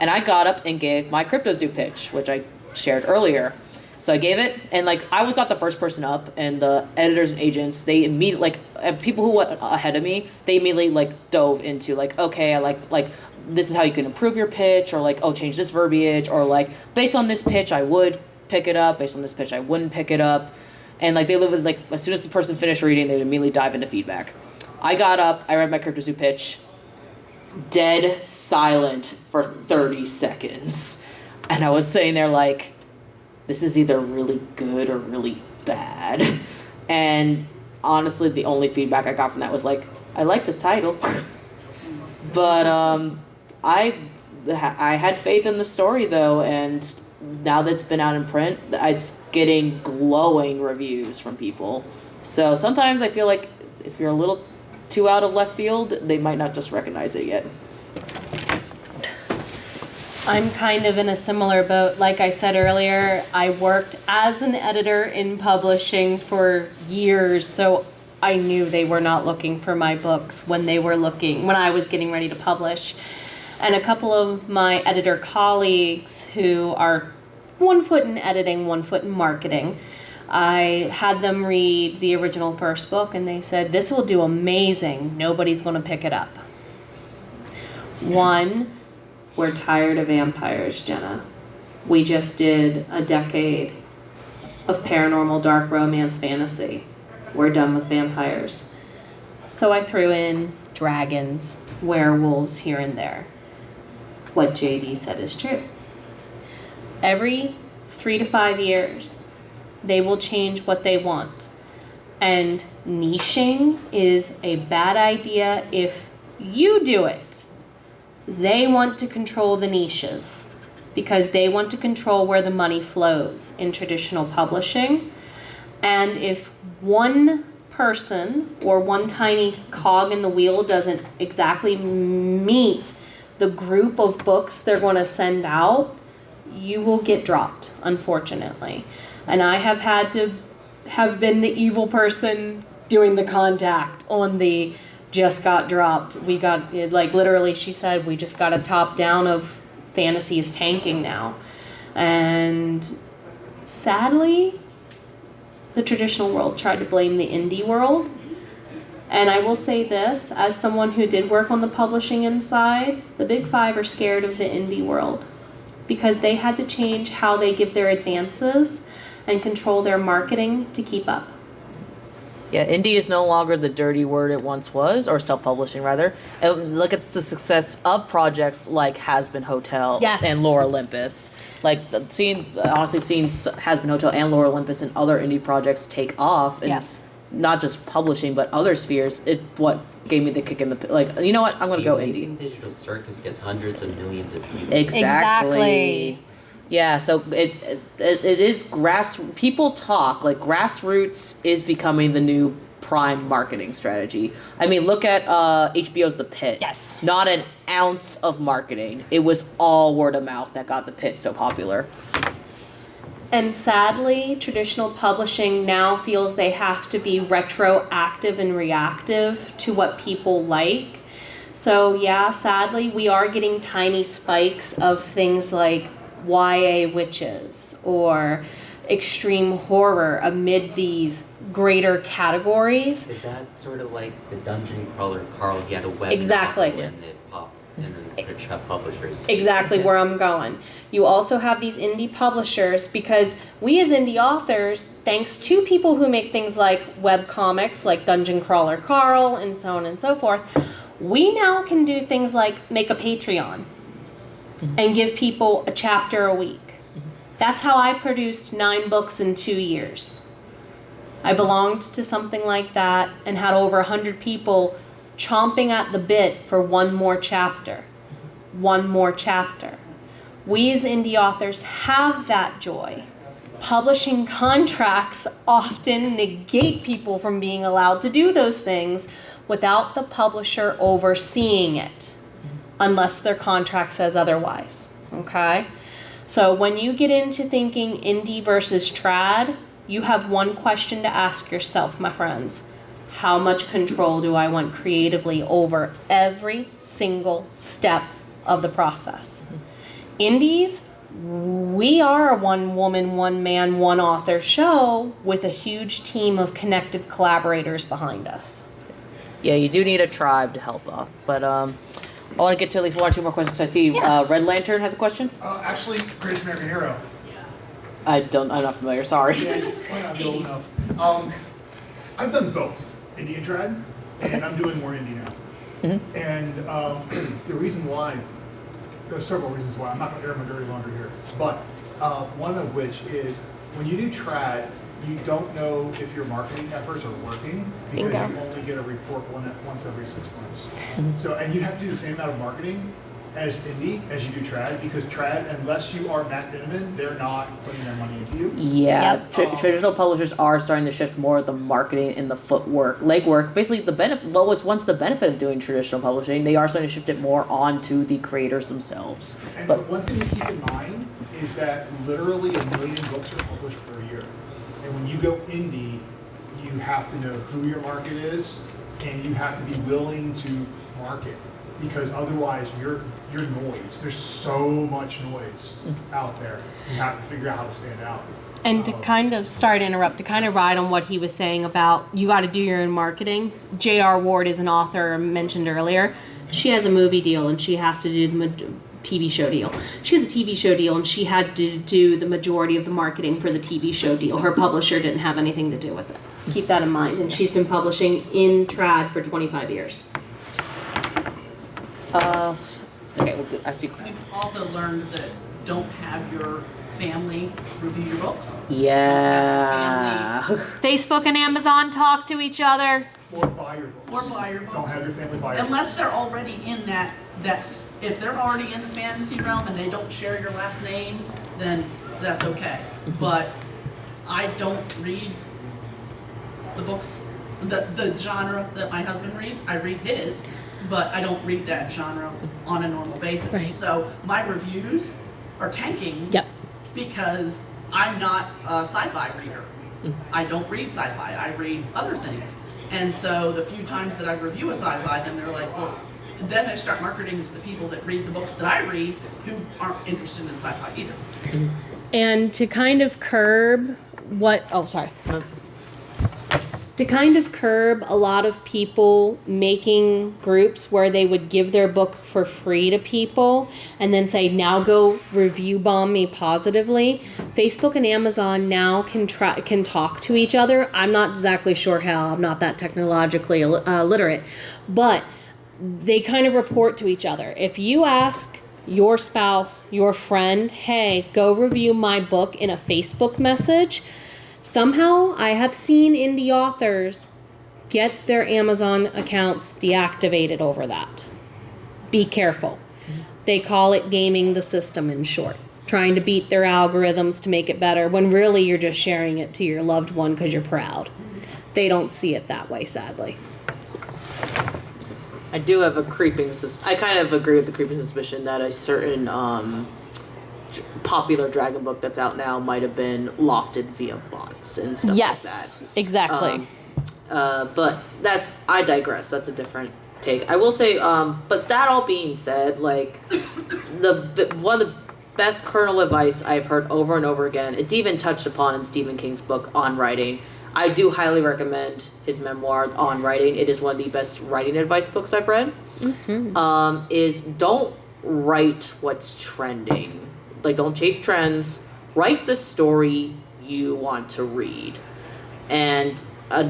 I got up and gave my CryptoZoo pitch, which I shared earlier. So I gave it, and I was not the first person up, and the editors and agents, they immediately, people who went ahead of me, they immediately dove into okay, I like this is how you can improve your pitch, or oh, change this verbiage, or based on this pitch I would pick it up, based on this pitch I wouldn't pick it up. And they live with as soon as the person finished reading, they would immediately dive into feedback. I got up, I read my CryptoZoo pitch, dead silent for 30 seconds. And I was sitting there this is either really good or really bad. And honestly, the only feedback I got from that was I like the title. But I had faith in the story though, and now that it's been out in print, it's getting glowing reviews from people. So sometimes I feel like if you're a little too out of left field, they might not just recognize it yet. I'm kind of in a similar boat. Like I said earlier, I worked as an editor in publishing for years, so I knew they were not looking for my books when I was getting ready to publish. And a couple of my editor colleagues who are 1 foot in editing, 1 foot in marketing, I had them read the original first book and they said, "This will do amazing. Nobody's going to pick it up." One, we're tired of vampires, Jenna. We just did a decade of paranormal, dark romance fantasy. We're done with vampires. So I threw in dragons, werewolves here and there. What JD said is true. Every 3 to 5 years, they will change what they want. And niching is a bad idea if you do it. They want to control the niches because they want to control where the money flows in traditional publishing. And if one person or one tiny cog in the wheel doesn't exactly meet the group of books they're going to send out, you will get dropped, unfortunately. And I have had to have been the evil person doing the contact on the just got dropped. We got, like literally she said, we just got a top down of fantasy is tanking now. And sadly, the traditional world tried to blame the indie world. And I will say this, as someone who did work on the publishing inside, the big five are scared of the indie world because they had to change how they give their advances and control their marketing to keep up. Yeah, indie is no longer the dirty word it once was, or self-publishing rather. And look at the success of projects like Has Been Hotel and Lore Olympus. Like seeing Has Been Hotel and Lore Olympus and other indie projects take off, and not just publishing but other spheres. It what gave me the kick in the like. You know what? I'm gonna go indie. Amazing Digital Circus gets hundreds of millions of views. Exactly. Yeah, so it is people talk, like grassroots is becoming the new prime marketing strategy. I mean, look at HBO's The Pitt. Yes. Not an ounce of marketing. It was all word of mouth that got The Pitt so popular. And sadly, traditional publishing now feels they have to be retroactive and reactive to what people like. So yeah, sadly, we are getting tiny spikes of things like YA witches or extreme horror amid these greater categories. Is that sort of like the dungeon crawler Carl? He had a web Exactly. novel and it popped and then Rich publishers. Exactly where I'm going. You also have these indie publishers because we as indie authors, thanks to people who make things like web comics like Dungeon Crawler Carl and so on and so forth, we now can do things like make a Patreon and give people a chapter a week. That's how I produced 9 books in 2 years. I belonged to something like that and had over 100 people chomping at the bit for one more chapter. One more chapter. We as indie authors have that joy. Publishing contracts often negate people from being allowed to do those things without the publisher overseeing it, unless their contract says otherwise, okay? So when you get into thinking indie versus trad, you have one question to ask yourself, my friends. How much control do I want creatively over every single step of the process? Indies, we are a one woman, one man, one author show with a huge team of connected collaborators behind us. Yeah, you do need a tribe to help off, but I want to get to at least 1 or 2 more questions. I see Red Lantern has a question. Actually, Greatest American Hero. I'm not familiar, sorry. Yeah, why not be old enough? I've done both, indie and trad, and I'm doing more indie now. Mm-hmm. And the reason why, there's several reasons why, I'm not going to air my dirty laundry here, but one of which is when you do trad, you don't know if your marketing efforts are working because you only get a report once every 6 months. So, and you have to do the same amount of marketing as indie as you do trad, because trad, unless you are Matt Dinneman, they're not putting their money into you. Yeah, Yep. traditional publishers are starting to shift more of the marketing and the footwork, legwork. Basically, what was once the benefit of doing traditional publishing, they are starting to shift it more onto the creators themselves. And But one thing to keep in mind is that literally 1 million books are published per year. And when you go indie, you have to know who your market is, and you have to be willing to market, because otherwise you're noise. There's so much noise out there. You have to figure out how to stand out. And to kind of, sorry to interrupt, to kind of ride on what he was saying about you got to do your own marketing. J.R. Ward is an author mentioned earlier. She has a movie deal and she has to do the TV show deal. She has a TV show deal and she had to do the majority of the marketing for the TV show deal. Her publisher didn't have anything to do with it. Keep that in mind. And she's been publishing in trad for 25 years. okay, well, I see. We've also learned that don't have your family review your books. Yeah. Facebook and Amazon talk to each other. Or buy your books. Or buy your Don't books. have your family buy your Unless books. they're already in that's if they're already in the fantasy realm and they don't share your last name, then that's okay. But I don't read the books, the genre that my husband reads. I read his, but I don't read that genre on a normal basis. Right. So my reviews are tanking. Yep. Because I'm not a sci-fi reader. I don't read sci-fi. I read other things. And so the few times that I review a sci-fi, then they're like, well, then they start marketing to the people that read the books that I read who aren't interested in sci-fi either. And to kind of curb to kind of curb a lot of people making groups where they would give their book for free to people and then say, now go review bomb me positively. Facebook and Amazon now can talk to each other. I'm not exactly sure how. I'm not that technologically literate, but they kind of report to each other. If you ask your spouse, your friend, hey, go review my book in a Facebook message, somehow I have seen indie authors get their Amazon accounts deactivated over that. Be careful. They call it gaming the system in short, trying to beat their algorithms to make it better when really you're just sharing it to your loved one because you're proud. They don't see it that way, sadly. I do have a I kind of agree with the creeping suspicion that a certain popular dragon book that's out now might have been lofted via bots and stuff like that. Exactly. But I digress. That's a different take. I will say, but that all being said, like, one of the best kernel advice I've heard over and over again, it's even touched upon in Stephen King's book On Writing. I do highly recommend his memoir On Writing. It is one of the best writing advice books I've read. Mm-hmm. Is don't write what's trending. Like, don't chase trends. Write the story you want to read. And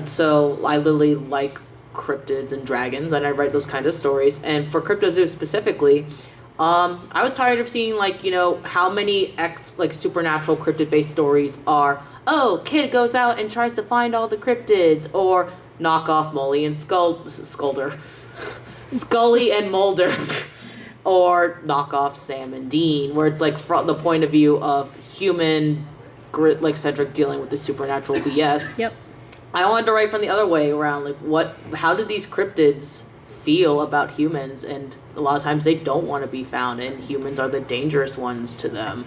so I literally like cryptids and dragons, and I write those kind of stories. And for Cryptozoo specifically, I was tired of seeing, like, you know, how many supernatural cryptid-based stories are, oh, kid goes out and tries to find all the cryptids, or knockoff Molly and Scully and Mulder, or knockoff Sam and Dean, where it's like from the point of view of human, like Cedric dealing with the supernatural BS. Yep. I wanted to write from the other way around, like, how do these cryptids feel about humans? And a lot of times they don't want to be found, and humans are the dangerous ones to them.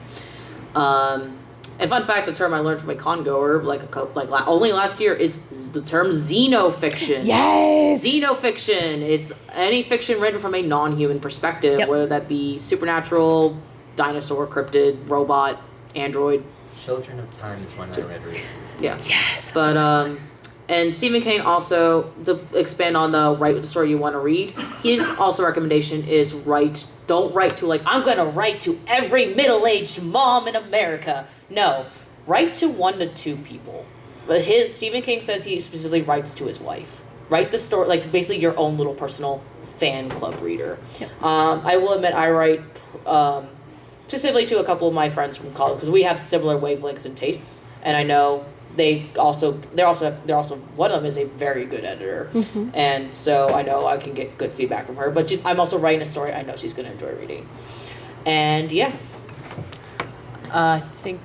And fun fact, a term I learned from a con goer, only last year, is the term xenofiction. Yes! Xenofiction. It's any fiction written from a non-human perspective, Yep. whether that be supernatural, dinosaur, cryptid, robot, android. Children of Time is one I read recently. Yeah. Yes. But, and Stephen King also, to expand on the write the story you want to read, his also recommendation is don't write to, like, I'm going to write to every middle-aged mom in America. No, write to 1 to 2 people. But Stephen King says he specifically writes to his wife. Write the story, like, basically your own little personal fan club reader. Yep. I will admit I write specifically to a couple of my friends from college, because we have similar wavelengths and tastes, and I know they're also one of them is a very good editor, and so I know I can get good feedback from her. But I'm also writing a story I know she's going to enjoy reading, and yeah, I think.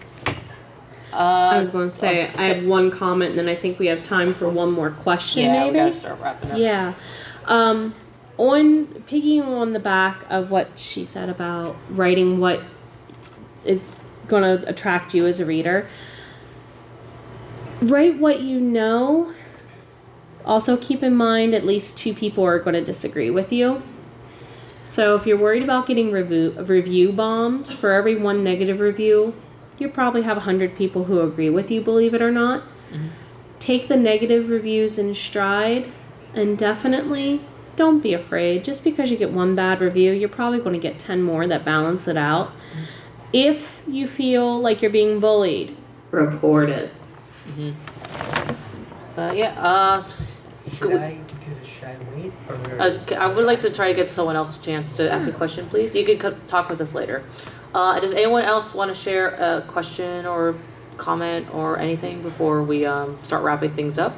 I was going to say, I have one comment, and then I think we have time for one more question. Yeah, maybe? we gotta start wrapping up. Yeah. On picking on the back of what she said about writing what is going to attract you as a reader, write what you know. Also keep in mind at least 2 people are going to disagree with you. So if you're worried about getting review bombed, for every 1 negative review, you probably have 100 people who agree with you, believe it or not. Take the negative reviews in stride, and definitely don't be afraid. Just because you get 1 bad review, you're probably going to get 10 more that balance it out. If you feel like you're being bullied, report it. Yeah, Should I wait? Or I would like to try to get someone else a chance to ask a question, please. You can talk with us later. Does anyone else want to share a question or comment or anything before we start wrapping things up?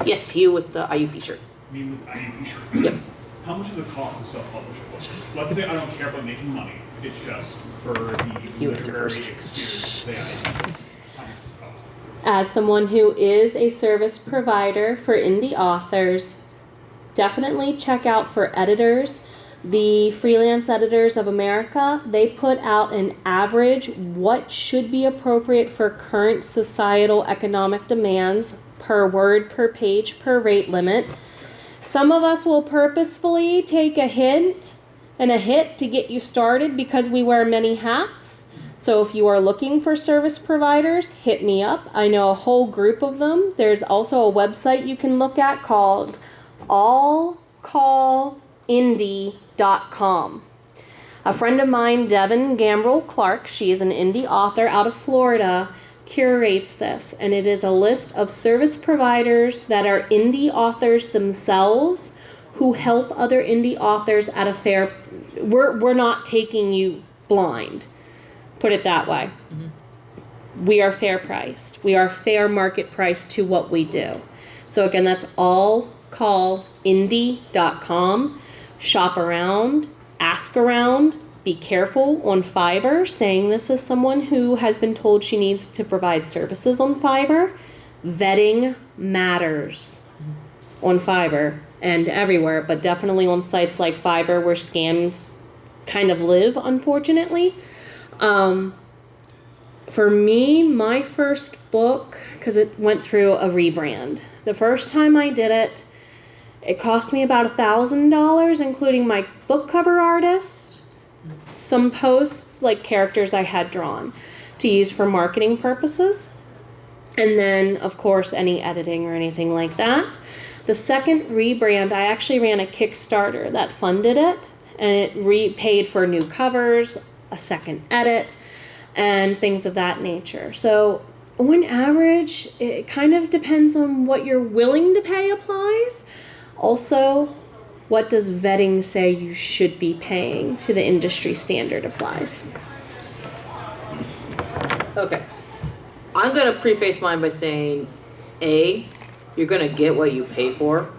Yes, you with the IUP shirt. Me with IUP shirt. Yep. How much does it cost to self-publish a book? Let's say I don't care about making money. It's just for the literary experience. How much does it cost? As someone who is a service provider for indie authors, definitely check out for editors. The Freelance Editors of America, they put out an average what should be appropriate for current societal economic demands per word, per page, per rate limit. Some of us will purposefully take a hit to get you started because we wear many hats. So if you are looking for service providers, hit me up. I know a whole group of them. There's also a website you can look at called allcallindie.com. A friend of mine, Devin Gambrell Clark, she is an indie author out of Florida, curates this, and it is a list of service providers that are indie authors themselves who help other indie authors at a fair. We're not taking you blind. Put it that way. We are fair priced. We are fair market priced to what we do. So again, that's allcallindie.com. Shop around, ask around, be careful on Fiverr, saying this as someone who has been told she needs to provide services on Fiverr. Vetting matters on Fiverr and everywhere, but definitely on sites like Fiverr where scams kind of live, unfortunately. For me, my first book, because it went through a rebrand. The first time I did it, it cost me about $1,000, including my book cover artist, some posts, like characters I had drawn to use for marketing purposes, and then, of course, any editing or anything like that. The second rebrand, I actually ran a Kickstarter that funded it, and it paid for new covers, a second edit, and things of that nature. So on average, it kind of depends on what you're willing to pay applies. Also, what does vetting say you should be paying to the industry standard applies. Okay. I'm going to preface mine by saying, A, you're going to get what you pay for,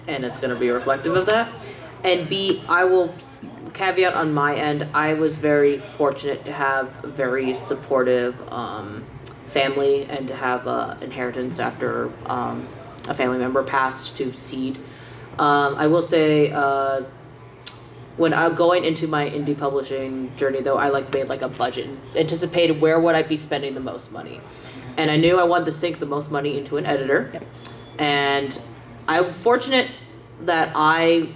and it's going to be reflective of that. And B, I will caveat on my end, I was very fortunate to have a very supportive family and to have inheritance after a family member passed to seed. I will say, when I'm going into my indie publishing journey, though, I made a budget and anticipated where would I be spending the most money. And I knew I wanted to sink the most money into an editor. Yep. And I'm fortunate that I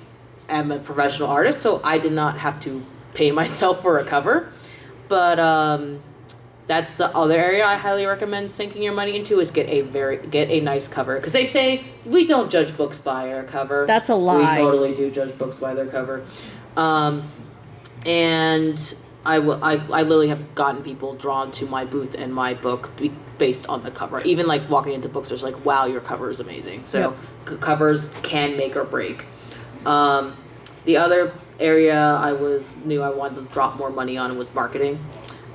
am a professional artist, so I did not have to pay myself for a cover. But that's the other area I highly recommend sinking your money into, is get a nice cover. Because they say we don't judge books by their cover. That's a lie. We totally do judge books by their cover. And I literally have gotten people drawn to my booth and my book based on the cover. Even walking into bookstores, wow, your cover is amazing. So covers can make or break. The other area I knew I wanted to drop more money on was marketing.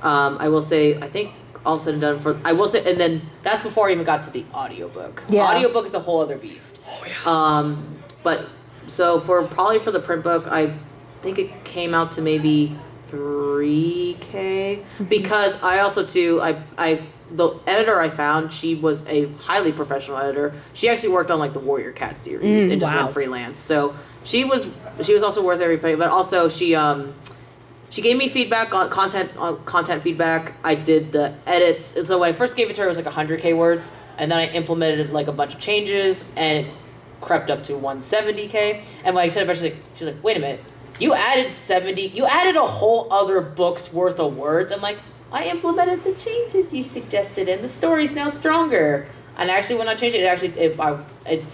I will say, I think all said and done I will say, and then that's before I even got to the audiobook. Yeah. Audiobook is a whole other beast. Oh yeah. But so for the print book, I think it came out to maybe $3K because I also too the editor I found, she was a highly professional editor. She actually worked on like the Warrior Cat series and just went freelance. So she was also worth every penny. But also she gave me feedback on content feedback. I did the edits. And so when I first gave it to her, it was like 100K words, and then I implemented like a bunch of changes, and it crept up to 170K. And when I said it, she's like, wait a minute, you added a whole other book's worth of words. I'm like, I implemented the changes you suggested, and the story's now stronger. And actually, when I changed it, it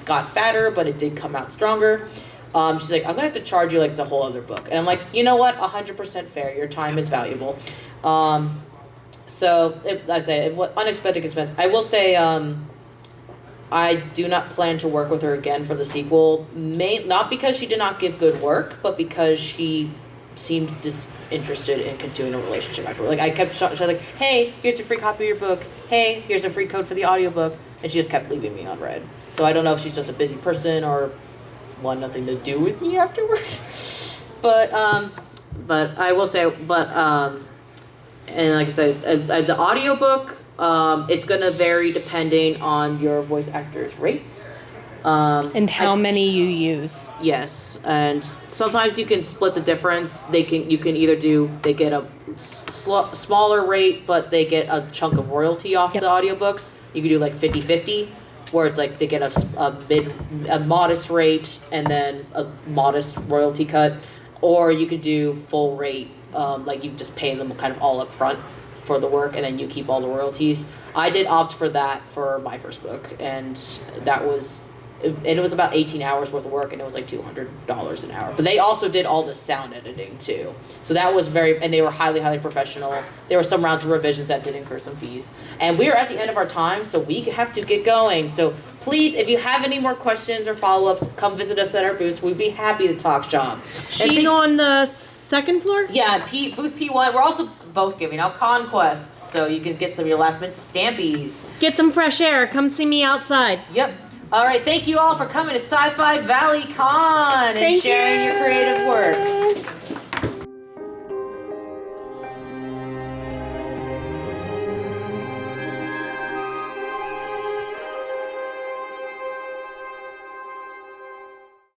got fatter, but it did come out stronger. She's like, I'm gonna have to charge you like it's a whole other book. And I'm like, you know what? 100% fair. Your time is valuable. Unexpected expense. I will say, I do not plan to work with her again for the sequel. Not because she did not give good work, but because she seemed disinterested in continuing a relationship afterward. Like I kept she was like, hey, here's a free copy of your book. Hey, here's a free code for the audiobook. And she just kept leaving me unread. So I don't know if she's just a busy person or want nothing to do with me afterwards. But I will say, and like I said, the audiobook, it's gonna vary depending on your voice actor's rates. And how many you use. Yes, and sometimes you can split the difference. You can either they get a smaller rate, but they get a chunk of royalty off the audiobooks. You can do like 50-50, where it's like they get a modest rate and then a modest royalty cut, or you could do full rate, like you just pay them kind of all up front for the work, and then you keep all the royalties. I did opt for that for my first book, and it was about 18 hours worth of work, and it was like $200 an hour. But they also did all the sound editing too. So that was and they were highly, highly professional. There were some rounds of revisions that did incur some fees. And we are at the end of our time, so we have to get going. So please, if you have any more questions or follow-ups, come visit us at our booth. We'd be happy to talk shop. She's on the second floor? Yeah, booth P1. We're also both giving out conquests, so you can get some of your last-minute stampies. Get some fresh air. Come see me outside. Yep. All right, thank you all for coming to Sci-Fi Valley Con and sharing your creative works.